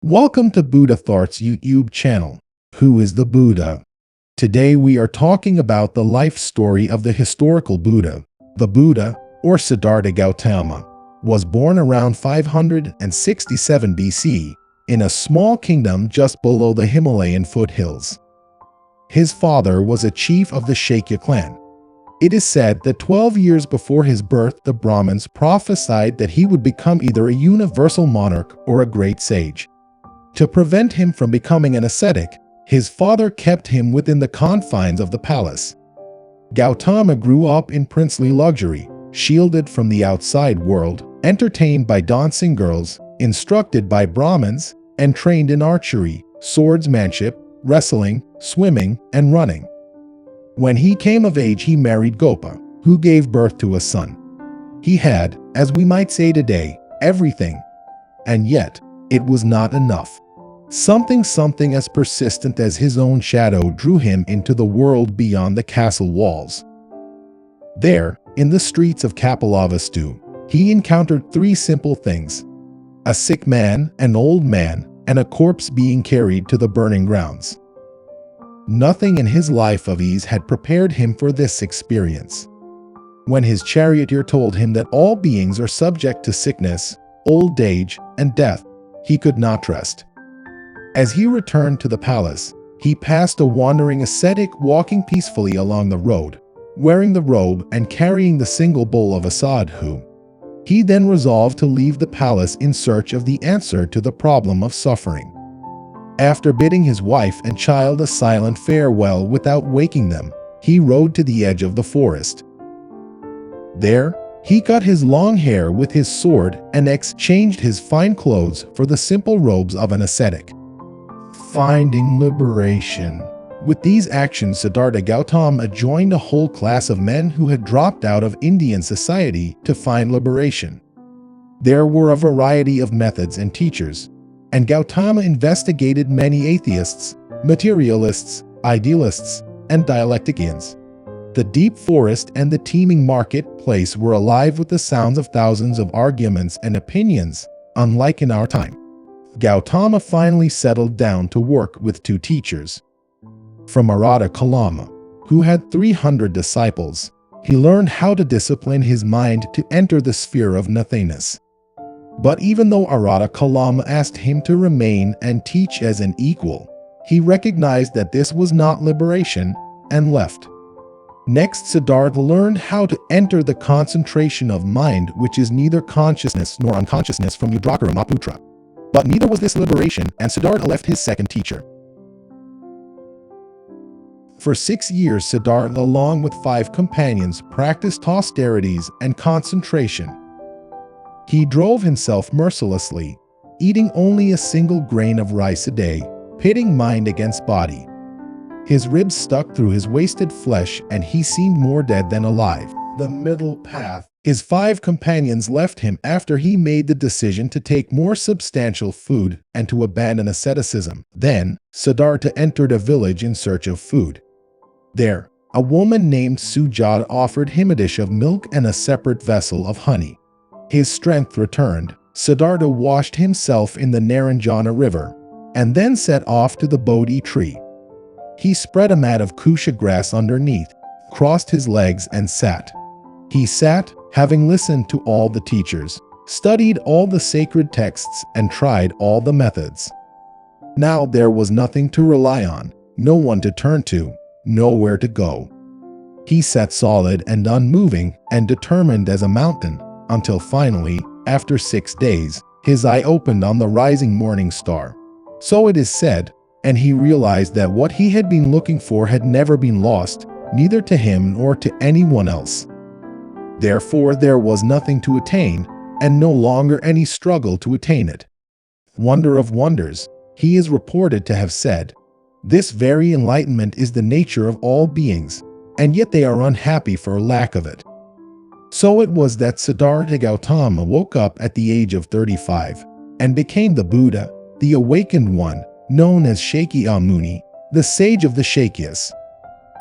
Welcome to Buddha Thoughts YouTube channel. Who is the Buddha? Today we are talking about the life story of the historical Buddha. The Buddha, or Siddhartha Gautama, was born around 567 BC in a small kingdom just below the Himalayan foothills. His father was a chief of the Shakya clan. It is said that 12 years before his birth, the Brahmins prophesied that he would become either a universal monarch or a great sage. To prevent him from becoming an ascetic, his father kept him within the confines of the palace. Gautama grew up in princely luxury, shielded from the outside world, entertained by dancing girls, instructed by Brahmins, and trained in archery, swordsmanship, wrestling, swimming, and running. When he came of age, he married Gopa, who gave birth to a son. He had, as we might say today, everything. And yet, it was not enough. Something as persistent as his own shadow drew him into the world beyond the castle walls. There, in the streets of Kapilavastu, he encountered three simple things: a sick man, an old man, and a corpse being carried to the burning grounds. Nothing in his life of ease had prepared him for this experience. When his charioteer told him that all beings are subject to sickness, old age, and death, he could not rest. As he returned to the palace, he passed a wandering ascetic walking peacefully along the road, wearing the robe and carrying the single bowl of a sadhu. He then resolved to leave the palace in search of the answer to the problem of suffering. After bidding his wife and child a silent farewell without waking them, he rode to the edge of the forest. There, he cut his long hair with his sword and exchanged his fine clothes for the simple robes of an ascetic. Finding liberation. With these actions, Siddhartha Gautama joined a whole class of men who had dropped out of Indian society to find liberation. There were a variety of methods and teachers, and Gautama investigated many atheists, materialists, idealists, and dialecticians. The deep forest and the teeming marketplace were alive with the sounds of thousands of arguments and opinions, unlike in our time. Gautama finally settled down to work with two teachers. From Siddhartha Gautama, who had 300 disciples, he learned how to discipline his mind to enter the sphere of nothingness. But even though Siddhartha Gautama asked him to remain and teach as an equal, he recognized that this was not liberation and left. Next, Siddhartha learned how to enter the concentration of mind, which is neither consciousness nor unconsciousness, from Udrakara Maputra. But neither was this liberation, and Siddhartha left his second teacher. For 6 years, Siddhartha, along with 5 companions, practiced austerities and concentration. He drove himself mercilessly, eating only a single grain of rice a day, pitting mind against body. His ribs stuck through his wasted flesh, and he seemed more dead than alive. The middle path. His 5 companions left him after he made the decision to take more substantial food and to abandon asceticism. Then, Siddhartha entered a village in search of food. There, a woman named Sujata offered him a dish of milk and a separate vessel of honey. His strength returned. Siddhartha washed himself in the Naranjana river, and then set off to the Bodhi tree. He spread a mat of kusha grass underneath, crossed his legs, and sat. He sat, having listened to all the teachers, studied all the sacred texts, and tried all the methods. Now there was nothing to rely on, no one to turn to, nowhere to go. He sat solid and unmoving and determined as a mountain, until finally, after 6 days, his eye opened on the rising morning star. So it is said, and he realized that what he had been looking for had never been lost, neither to him nor to anyone else. Therefore, there was nothing to attain, and no longer any struggle to attain it. Wonder of wonders, he is reported to have said, "This very enlightenment is the nature of all beings, and yet they are unhappy for lack of it." So it was that Siddhartha Gautama woke up at the age of 35 and became the Buddha, the awakened one, known as Shakya Muni, the sage of the Shakyas.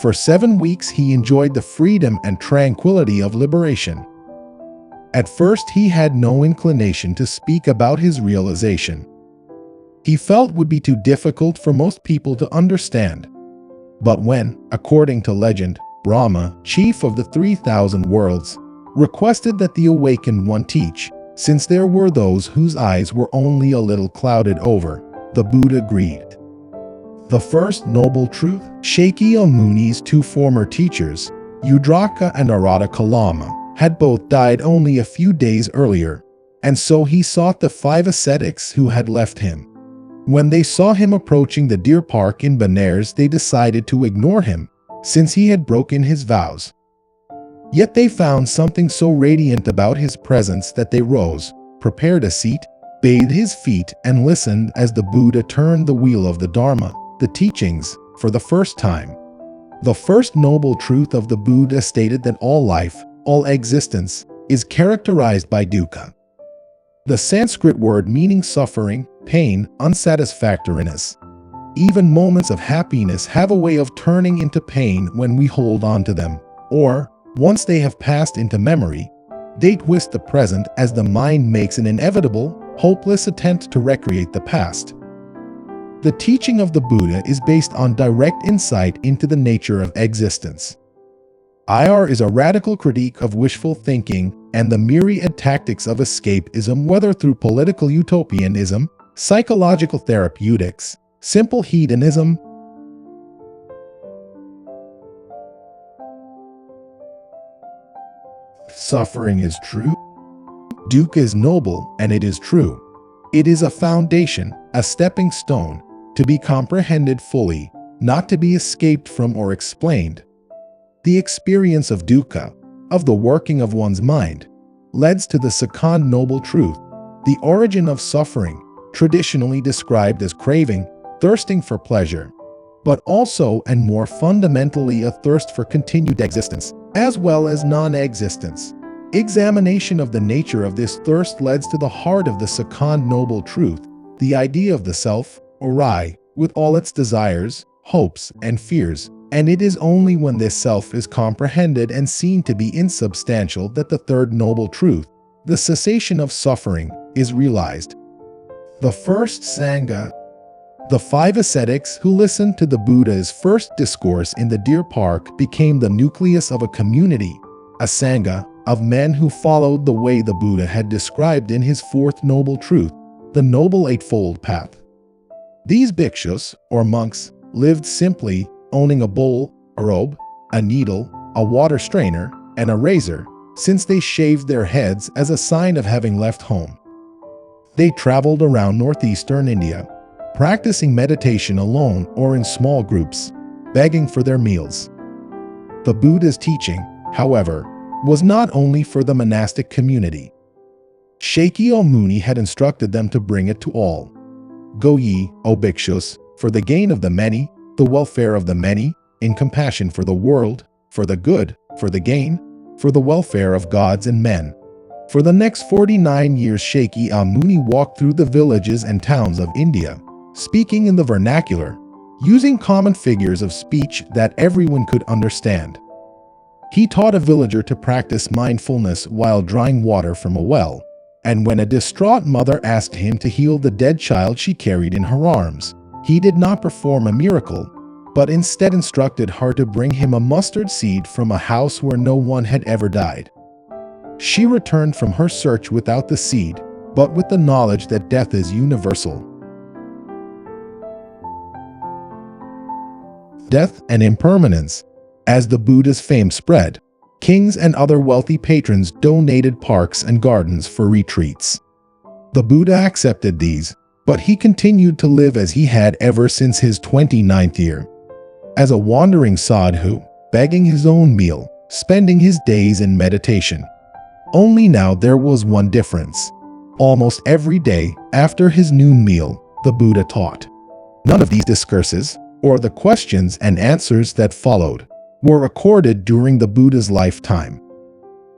For 7 weeks he enjoyed the freedom and tranquility of liberation. At first he had no inclination to speak about his realization. he felt would be too difficult for most people to understand. But when, according to legend, Brahma, chief of the 3,000 worlds, requested that the awakened one teach, since there were those whose eyes were only a little clouded over, the Buddha agreed. The first noble truth, Shakyamuni's two former teachers, Udraka and Arata Kalama, had both died only a few days earlier, and so he sought the 5 ascetics who had left him. When they saw him approaching the deer park in Benares, they decided to ignore him, since he had broken his vows. Yet they found something so radiant about his presence that they rose, prepared a seat, bathed his feet, and listened as the Buddha turned the wheel of the Dharma, the teachings, for the first time. The first noble truth of the Buddha stated that all life, all existence, is characterized by dukkha. The Sanskrit word meaning suffering, pain, unsatisfactoriness. Even moments of happiness have a way of turning into pain when we hold on to them, or, once they have passed into memory, they twist the present as the mind makes an inevitable, hopeless attempt to recreate the past. The teaching of the Buddha is based on direct insight into the nature of existence. IR is a radical critique of wishful thinking and the myriad tactics of escapism, whether through political utopianism, psychological therapeutics, simple hedonism. Suffering is true. Dukkha is noble, and it is true. It is a foundation, a stepping stone, to be comprehended fully, not to be escaped from or explained. The experience of dukkha, of the working of one's mind, leads to the second noble truth, the origin of suffering, traditionally described as craving, thirsting for pleasure, but also and more fundamentally a thirst for continued existence, as well as non-existence. Examination of the nature of this thirst leads to the heart of the second noble truth, the idea of the self, or I, with all its desires, hopes, and fears, and it is only when this self is comprehended and seen to be insubstantial that the third noble truth, the cessation of suffering, is realized. The first Sangha. The 5 ascetics who listened to the Buddha's first discourse in the deer park became the nucleus of a community, a Sangha, of men who followed the way the Buddha had described in his fourth noble truth, the Noble Eightfold Path. These bhikshus, or monks, lived simply, owning a bowl, a robe, a needle, a water strainer, and a razor, since they shaved their heads as a sign of having left home. They traveled around northeastern India, practicing meditation alone or in small groups, begging for their meals. The Buddha's teaching, however, was not only for the monastic community. Shakyamuni had instructed them to bring it to all. Go ye, O bhikshus, for the gain of the many, the welfare of the many, in compassion for the world, for the good, for the gain, for the welfare of gods and men. For the next 49 years Shakyamuni walked through the villages and towns of India, speaking in the vernacular, using common figures of speech that everyone could understand. He taught a villager to practice mindfulness while drawing water from a well, and when a distraught mother asked him to heal the dead child she carried in her arms, he did not perform a miracle, but instead instructed her to bring him a mustard seed from a house where no one had ever died. She returned from her search without the seed, but with the knowledge that death is universal. Death and impermanence. As the Buddha's fame spread, kings and other wealthy patrons donated parks and gardens for retreats. The Buddha accepted these, but he continued to live as he had ever since his 29th year. As a wandering sadhu, begging his own meal, spending his days in meditation. Only now there was one difference. Almost every day, after his noon meal, the Buddha taught. None of these discourses, or the questions and answers that followed, were recorded during the Buddha's lifetime.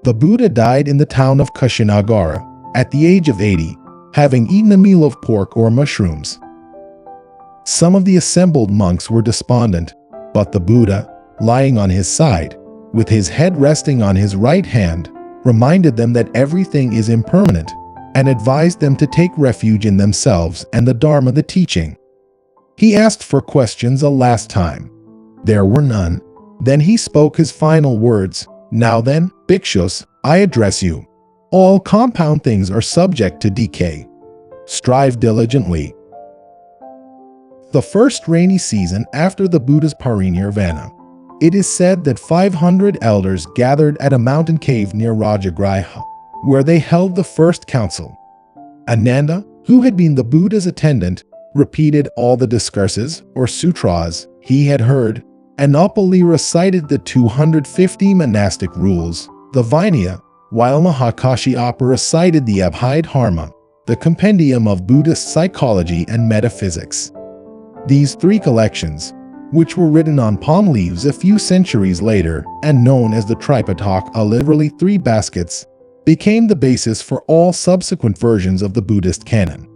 The Buddha died in the town of Kushinagara, at the age of 80, having eaten a meal of pork or mushrooms. Some of the assembled monks were despondent, but the Buddha, lying on his side, with his head resting on his right hand, reminded them that everything is impermanent, and advised them to take refuge in themselves and the Dharma, the teaching. He asked for questions a last time. There were none. Then he spoke his final words. Now then, bhikshus, I address you. All compound things are subject to decay. Strive diligently. The first rainy season after the Buddha's parinirvana. It is said that 500 elders gathered at a mountain cave near Rajagriha, where they held the first council. Ananda, who had been the Buddha's attendant, repeated all the discourses or sutras he had heard, and Upali recited the 250 monastic rules, the Vinaya, while Mahakashyapa recited the Abhidharma, the compendium of Buddhist psychology and metaphysics. These three collections, which were written on palm leaves a few centuries later and known as the Tripitaka, literally three baskets, became the basis for all subsequent versions of the Buddhist canon.